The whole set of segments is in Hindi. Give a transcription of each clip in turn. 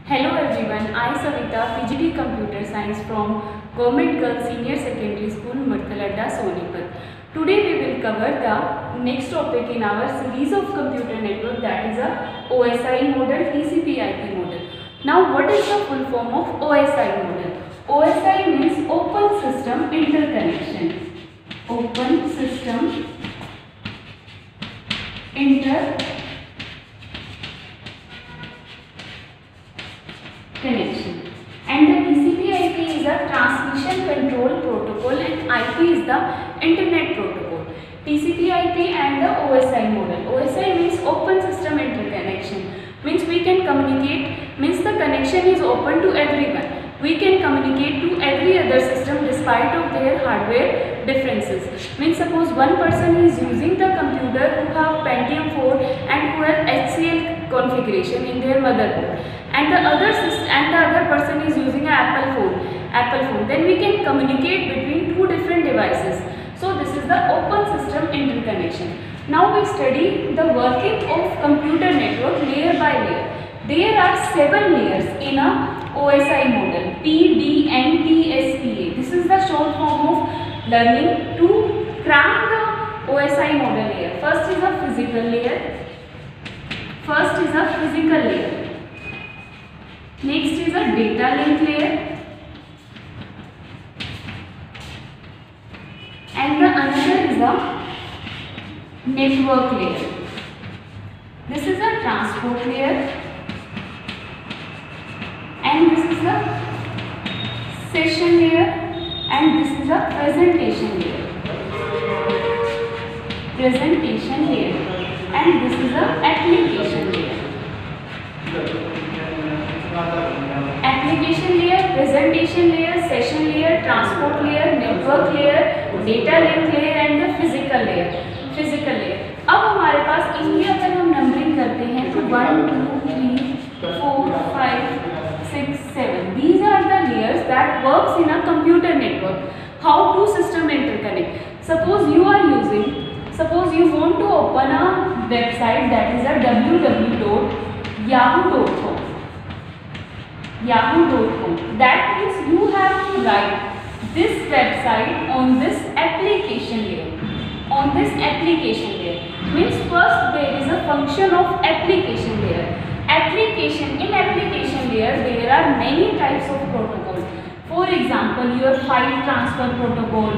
Hello everyone, I Savita, PGD Computer Science from Government Girls Senior Secondary School, Murthaladda, Sonipat. Today we will cover the next topic in our series of computer network, that is a OSI model, TCP/IP model. Now what is the full form of OSI model? OSI means Open System Interconnection. Open System Interconnection. And the TCP/IP is a transmission control protocol and IP is the internet protocol. TCP/IP and the OSI model. OSI means Open System Interconnection. Means we can communicate, means the connection is open to everyone. We can communicate to every other system despite of their hardware differences. Means suppose one person is using the computer who have Pentium 4 and who has HCL configuration in their motherboard, and the other person is using an Apple phone. Then we can communicate between two different devices. So this is the Open System Interconnection. Now we study the working of computer network layer by layer. There are 7 layers in a OSI model, P, D, N, T, S, P, A. This is the short form of learning to crack the OSI model layer. First is a physical layer. Next is a data link layer. And the another is a network layer. This is a transport layer. And this is a session layer. And this is a presentation layer. And this is a application layer. Application layer, presentation layer, session layer, transport layer, network layer, data link layer and the physical layer. अब हमारे पास इनकी अगर हम नंबरिंग करते हैं तो 1, 2, 3, 4, 5, 6, 7. These are the layers that works in a computer network. How two system interconnect? Suppose you want to open a website, that is a www.yahoo.com. That means you have to write this website on this application layer. Means first there is a function of application layer. In application layer there are many types of protocol. For example, your file transfer protocol.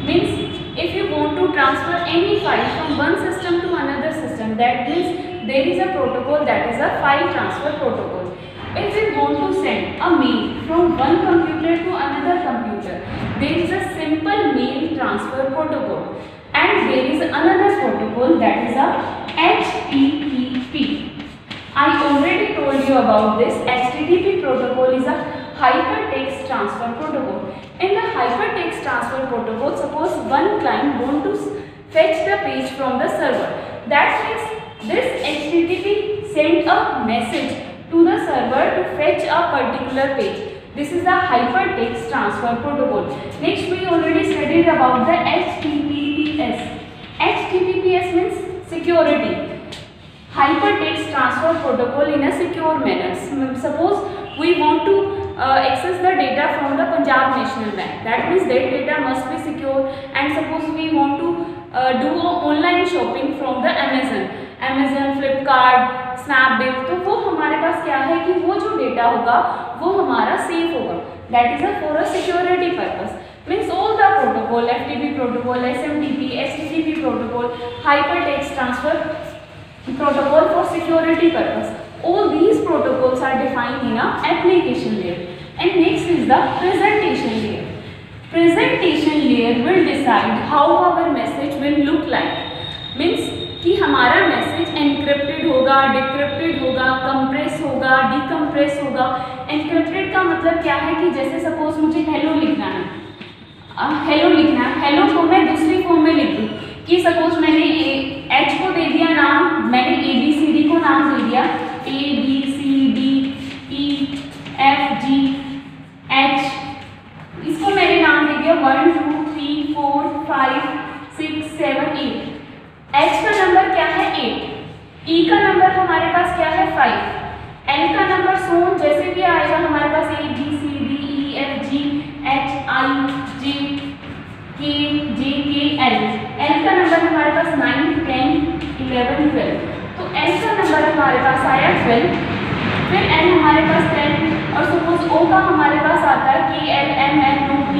Means if you want to transfer any file from one system to another system, that means there is a protocol, that is a file transfer protocol. If we want to send a mail from one computer to another computer, there is a simple mail transfer protocol. And there is another protocol, that is a HTTP. I already told you about this. HTTP protocol is a hypertext transfer protocol. In the hypertext transfer protocol, suppose one client want to fetch the page from the server. That means this HTTP send a message to the server to fetch a particular page. This is the hypertext transfer protocol. Next we already studied about the HTTPS. HTTPS means security. Hypertext transfer protocol in a secure manner. Suppose we want to access the data from the Punjab National Bank. That means that data must be secure. And suppose we want to do online shopping from the Amazon, Flipkart, Snapdeal, तो वो हमारे पास क्या है कि वो जो डेटा होगा वो हमारा सेफ होगा. That is for a security purpose. Means all the protocol, FTP protocol, SMTP, HTTP protocol, hypertext transfer protocol for security purpose. All these protocols are defined in a application layer. And next is the presentation layer. Presentation layer will decide how our message will look like. Means कि हमारा मैसेज एनक्रिप्टेड होगा, डिक्रिप्टेड होगा, कंप्रेस होगा, डिकम्प्रेस होगा. एनक्रिप्टेड का मतलब क्या है कि जैसे सपोज मुझे हेलो लिखना है, हेलो को मैं दूसरी फॉर्म में लिख दूँ कि सपोज मैंने एच को दे दिया नाम, मैंने ABCD को नाम दे दिया, ABCD EFG H, इसको मैंने नाम दे दिया 1 2 3 4 5 6 7 8. H का नंबर क्या है 8, E का नंबर हमारे पास क्या है 5, एल का नंबर सोन जैसे भी आएगा हमारे पास A B C D E F G H I J K J K L। L का नंबर हमारे पास 9 10 11 12, तो एल का नंबर हमारे पास आया 12, फिर एन हमारे पास 10 और सपोज ओ का हमारे पास आता है K L M N O P,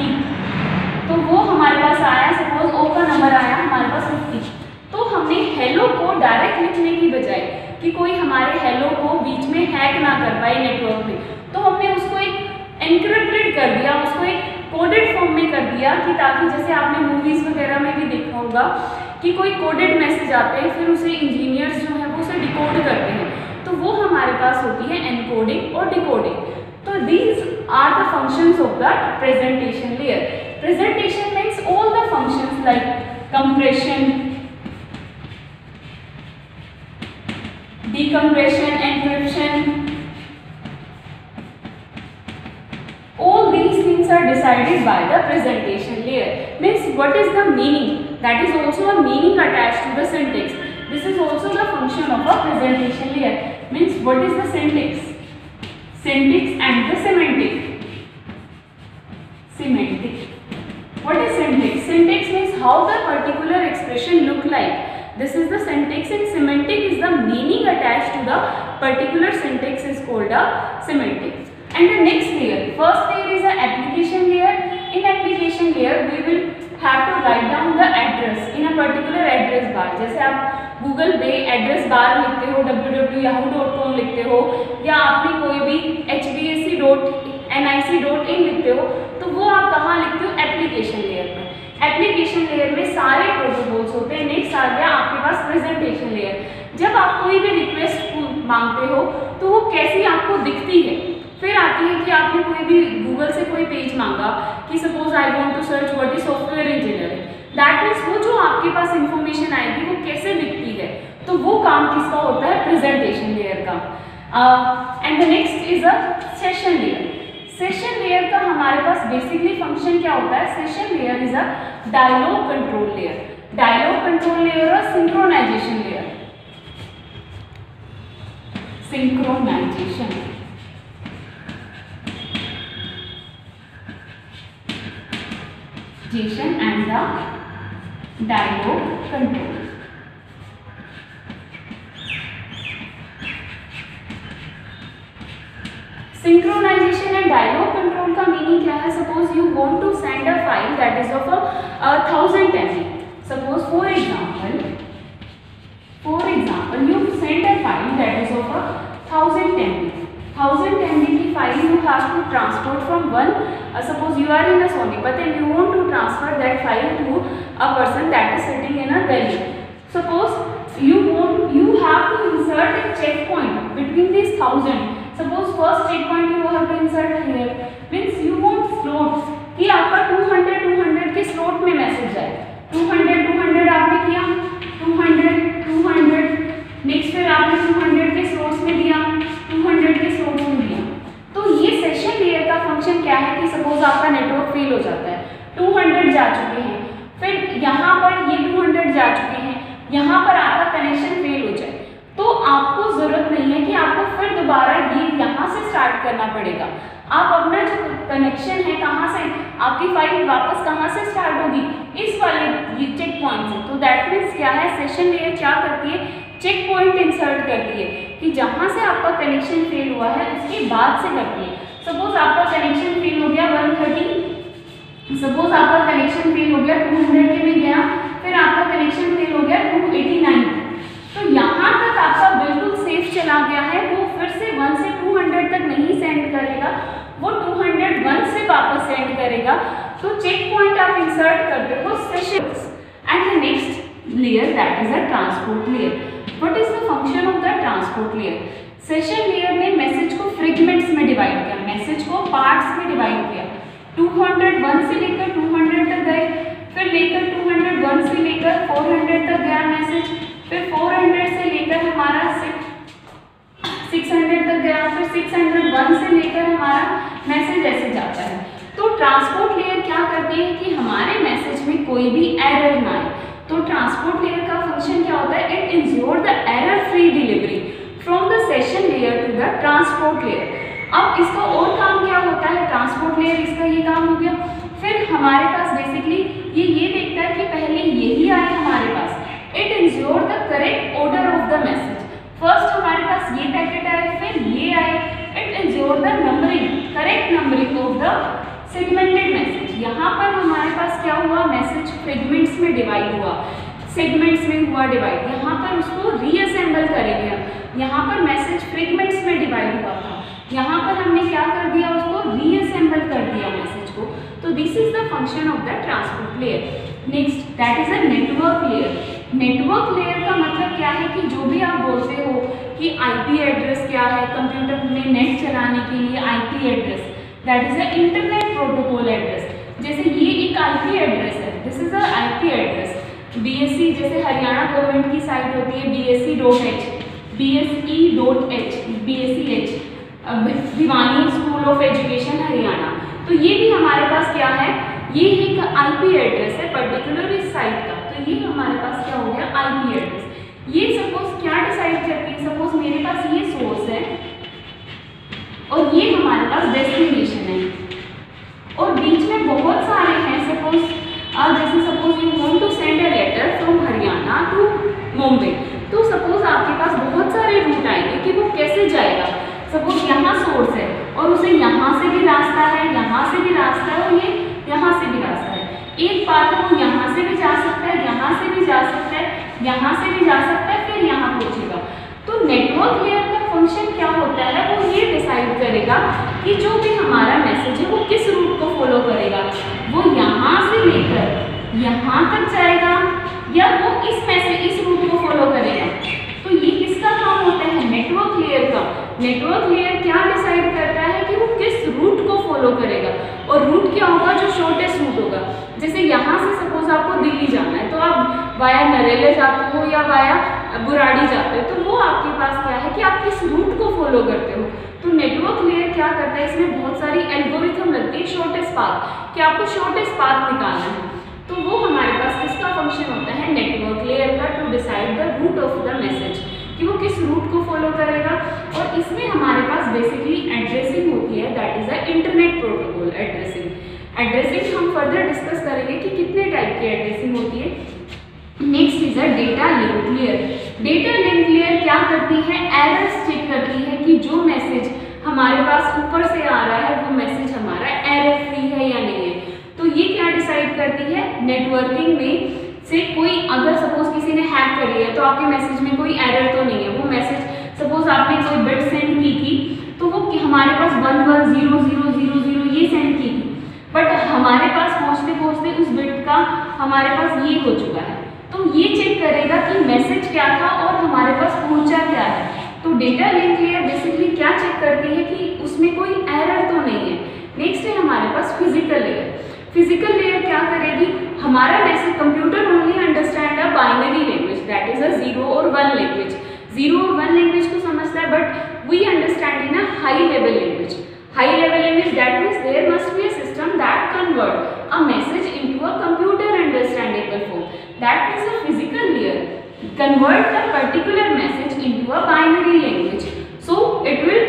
तो वो हमारे पास आया सपोज ओ का नंबर आया हमारे पास 50। तो हमने हेलो को डायरेक्ट लिखने की बजाय कि कोई हमारे हेलो को बीच में हैक ना कर पाए नेटवर्क में, तो हमने उसको एक एनक्रिप्टेड कर दिया, उसको एक कोडेड फॉर्म में कर दिया कि ताकि जैसे आपने मूवीज़ वगैरह में भी देखा होगा कि कोई कोडेड मैसेज आते हैं फिर उसे इंजीनियर्स जो है वो उसे डिकोड करते हैं, तो वो हमारे पास होती है एनकोडिंग और डिकोडिंग। तो these are the functions of the presentation layer. Presentation means all the functions like compression, decompression, encryption, all these things are decided by the presentation layer. Means what is the meaning? That is also a meaning attached to the syntax. This is also the function of a presentation layer. Means what is the syntax? Syntax and the semantic. Semantic. What is syntax? Syntax means how the particular expression look like. This is the syntax, and semantic is the meaning attached to the particular syntax is called a semantic. And the next layer, first layer is a application layer. In application layer we will have to write down the address in a particular address bar. जैसे आप गूगल पे एड्रेस बार लिखते हो www.yahoo.com लिखते हो, या आपने कोई भी hbsc.nic.in लिखते हो, तो वो आप कहाँ लिखते हो? एप्लीकेशन लेयर पर। एप्लीकेशन लेयर में सारे प्रोटोकॉल्स होते हैं। नेक्स्ट आ गया आपके पास प्रेजेंटेशन लेयर। जब आप कोई भी रिक्वेस्ट मांगते हो तो वो कैसी आपको दिखती है। फिर आती है कि आपने कोई भी गूगल से कोई पेज मांगा कि suppose I want to search what is software engineering, that means वो जो आपके पास इंफॉर्मेशन आएगी वो कैसे दिखती है, तो वो काम किसका होता है? प्रेजेंटेशन लेयर का। And the next is a session layer. Session layer का हमारे पास बेसिकली फंक्शन क्या होता है? Session layer is a dialogue control layer. Dialogue control layer और synchronization layer. Synchronization and the dialogue control. Synchronization and dialogue control का मीनिंग क्या है? Suppose you want to send a file that is of a 1000 MB. Suppose for example you send a file that is of a 1000 MB. 1000 MB की file you have to transport from one. Suppose you are in a Sonipat and you want to transfer that file to a person that is sitting in a Delhi. Suppose you have to insert a checkpoint between these 1000. Suppose first checkpoint you have to insert here. Means you want slots कि आपका 200 के स्लॉट में मैसेज आए। 200 आपने किया, 200 नेक्स्ट फिर आपने 200 के स्लॉट्स में दिया, 200 के स्लॉट्स में दिया। तो ये सेशन लेयर का फंक्शन क्या है कि सपोज आपका नेटवर्क फेल हो जाता है, 200 जा चुके हैं, फिर यहाँ पर ये 200 जा चुके हैं, यहाँ पर आपका कनेक्शन फेल हो जाए, तो आपको जरूरत नहीं है कि आपको फिर दोबारा ये यहाँ से स्टार्ट करना पड़ेगा। आप अपना जो कनेक्शन है कहाँ से, आपकी फाइल वापस कहाँ से स्टार्ट होगी? इस वाले ये चेक पॉइंट से। तो दैट मीन्स क्या है? सेशन लेयर क्या करती है? चेक पॉइंट इंसर्ट करती है कि जहाँ से आपका कनेक्शन फेल हुआ है उसके बाद से करती है। सपोज आपका कनेक्शन फेल हो गया 130, सपोज आपका कनेक्शन फेल हो गया 200 के में गया, फिर आपका कनेक्शन फेल हो गया 289, तो यहाँ तक आपका बिल्कुल सेफ चला गया है। वो फिर से 1 से 200 तक नहीं सेंड करेगा, वो 201 से वापस सेंड करेगा। तो चेक पॉइंट आप इंसर्ट करते हो sessions. And the next layer that is a transport layer. What is the function of the transport layer? Session layer ने मैसेज को फ्रेगमेंट्स में डिवाइड किया, मैसेज को पार्ट्स में डिवाइड किया। 201 से लेकर 200 तक गए, फिर लेकर 201 से लेकर 400 तक गया मैसेज, फिर 400 से लेकर हमारा 600 तक गया, फिर 601 से लेकर हमारा मैसेज ऐसे जाता है। तो ट्रांसपोर्ट लेयर क्या करती है कि हमारे मैसेज में कोई भी एरर ना आए। तो ट्रांसपोर्ट लेयर का फंक्शन क्या होता है? It ensure the error free delivery from the session layer to the transport layer. अब इसका और काम क्या होता है, ट्रांसपोर्ट लेयर इसका ये काम हो गया। फिर हमारे पास बेसिकली ये देखता है कि पहले यही आए हमारे पास, it ensure the correct order of the message. First हमारे पास ये पैकेट आए, फिर ये आए, it ensure the numbering, correct numbering of the segmented message. यहाँ पर हमारे पास क्या हुआ, मैसेज फ्रेगमेंट्स में डिवाइड हुआ, सेगमेंट्स में हुआ डिवाइड, यहाँ पर उसको रीअसेंबल करेंगे हम। यहाँ पर मैसेज फ्रेगमेंट्स में डिवाइड हुआ था, यहाँ पर हमने क्या कर दिया, उसको रीअसेंबल कर दिया मैसेज को। तो this is the function of the transport layer. Next that is a network layer. Network layer का मतलब क्या है कि जो भी आप बोलते हो कि आईपी एड्रेस क्या है, कंप्यूटर में नेट चलाने के लिए IP address, that is a internet protocol address. जैसे ये एक आईपी एड्रेस है, this is a IP address. BSc जैसे हरियाणा गवर्नमेंट की साइट होती है bsc.h, bse.h, bsech, Bhiwani school of education Haryana. तो ये भी हमारे पास क्या है, ये एक आईपी एड्रेस है पर्टिकुलर इस साइट का। तो ये हमारे पास क्या हो गया, आईपी एड्रेस। ये सपोज क्या डिसाइड करती है, सपोज मेरे पास ये सोर्स है और ये हमारे पास डेस्टिनेशन है और बीच में बहुत सारे हैं। सपोज जैसे suppose you want to send a letter from Haryana to Mumbai, तो सपोज आपके पास बहुत सारे रूट आएंगे कि वो कैसे जाएगा। सपोज यहाँ सोर्स है और उसे यहाँ से भी रास्ता है, यहाँ से भी रास्ता है और ये यहाँ से भी रास्ता है। एक बात है वो यहाँ से भी जा सकता है, यहाँ से भी जा सकता है, यहाँ से भी जा सकता है, फिर यहाँ पहुँचेगा। तो नेटवर्क लेयर का फंक्शन क्या होता है, वो ये डिसाइड करेगा कि जो भी हमारा मैसेज है वो किस रूट को फॉलो करेगा, वो यहाँ से लेकर यहाँ तक जाएगा या वो इस रूट को फॉलो करेगा। तो ये किसका काम होता है, नेटवर्क लेयर का। नेटवर्क लेयर क्या डिसाइड करता है कि वो किस रूट को फॉलो करेगा, और रूट क्या होगा, जो शॉर्टेस्ट रूट होगा। जैसे यहाँ से सपोज आपको दिल्ली जाना है तो आप वाया नरेला जाते हो या वाया बुराड़ी जाते हो, तो वो आपके पास क्या है कि आप किस रूट को फॉलो करते हो। तो नेटवर्क लेयर क्या करता है, इसमें बहुत सारी एल्गोरिथम लगती है शॉर्टेस्ट पाथ, कि आपको शॉर्टेस्ट पाथ निकालना है। तो वो हमारे पास किसका फंक्शन होता है, नेटवर्क लेयर का, to decide the route of the message, कि वो किस रूट को फॉलो करेगा। और इसमें हमारे पास बेसिकली एड्रेसिंग होती है, that is the internet protocol addressing. Addressing हम फर्दर डिस्कस करेंगे कि कितने टाइप की एड्रेसिंग होती है। Next is a data link layer. Data link layer क्या करती है, एरर्स चेक करती है कि जो मैसेज हमारे पास ऊपर से आ रहा है वो मैसेज हमारा एरर फ्री है या नहीं है। तो ये क्या डिसाइड करती है, नेटवर्किंग में से कोई अगर सपोज किसी ने हैक कर लिया तो आपके मैसेज में कोई एरर तो नहीं है। वो मैसेज सपोज आपने कोई बिट सेंड की थी तो वो हमारे पास 110000 ये सेंड की थी, बट हमारे पास पहुँचते पहुँचते उस बिट का हमारे पास ये हो चुका है। तो ये चेक करेगा कि मैसेज क्या था और हमारे पास पहुँचा क्या है। तो डेटा लिंक लेयर बेसिकली क्या चेक करती है कि उसमें कोई एरर तो नहीं है। नेक्स्ट है हमारे पास फिजिकल लेयर। फिजिकल लेयर क्या करेगी, हमारा message computer only understand a binary language, that is a 0 और 1 लैंग्वेज। 0 और 1 लैंग्वेज को समझता है, but we understand in a high level language. High level language, that means there must be a system that convert a message into a computer understandable form, that means a physical layer convert the particular message into a binary language, so it will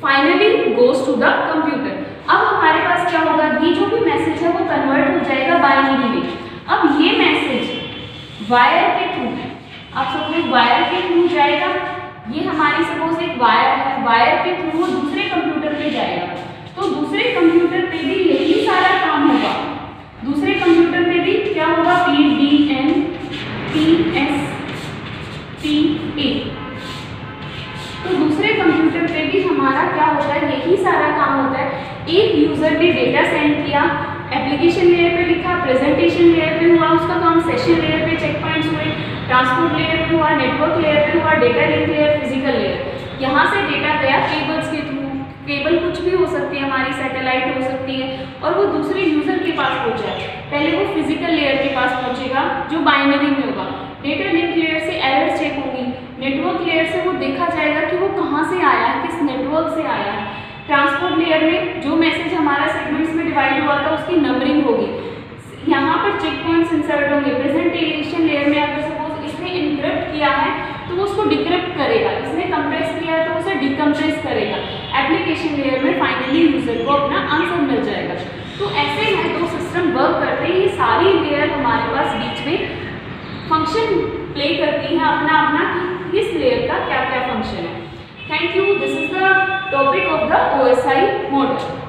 finally goes to the computer। अब हमारे पास क्या होगा, ये जो भी मैसेज है वो कन्वर्ट हो जाएगा बाइनरी में। अब ये मैसेज वायर के थ्रू, आप सपोज वायर के थ्रू जाएगा, ये हमारी सपोज एक वायर है, वायर के थ्रू वो दूसरे कंप्यूटर पे जाएगा। तो दूसरे कंप्यूटर पे भी यही सारा काम होगा। दूसरे कंप्यूटर पे भी क्या होगा, PDNPSPA। तो दूसरे कंप्यूटर पे भी हमारा क्या होता है, यही सारा काम होता है। एक यूजर ने डेटा सेंड किया, एप्लीकेशन लेयर पे लिखा, प्रेजेंटेशन लेयर पे हुआ उसका काम, सेशन लेयर पे चेक पॉइंट्स हुए, ट्रांसपोर्ट लेयर पे हुआ, नेटवर्क लेयर पे हुआ, data link layer, physical layer. यहाँ से डेटा गया केबल्स के थ्रू, केबल कुछ भी हो सकती है, हमारी सैटेलाइट हो सकती है, और वो दूसरे यूजर के पास पहुँचा है। पहले वो फिजिकल लेयर के पास पहुँचेगा जो बाइनरी में होगा। डेटा लिंक लेयर से एरर चेक होगी, नेटवर्क लेयर से वो देखा जाएगा कि वो कहाँ से आया है, किस नेटवर्क से आया है। ट्रांसपोर्ट लेयर में जो मैसेज हमारा सेगमेंट्स में डिवाइड हुआ था उसकी नंबरिंग होगी, यहाँ पर चेक पॉइंट्स इंसर्ट होंगे। प्रेजेंटेशन लेयर में अगर सपोज इसने इनक्रिप्ट किया है तो तो वो उसको डिक्रिप्ट करेगा, इसने कंप्रेस किया है तो उसे डिकम्प्रेस करेगा, एप्लीकेशन लेयर में फाइनली यूजर को अपना आंसर मिल जाएगा। तो ऐसे हैं दो सिस्टम वर्क करते हैं, ये सारी लेयर हमारे पास बीच में फंक्शन प्ले करती हैं अपना अपना कि इस लेयर का क्या क्या फंक्शन है। Thank you, this is the topic of the OSI model.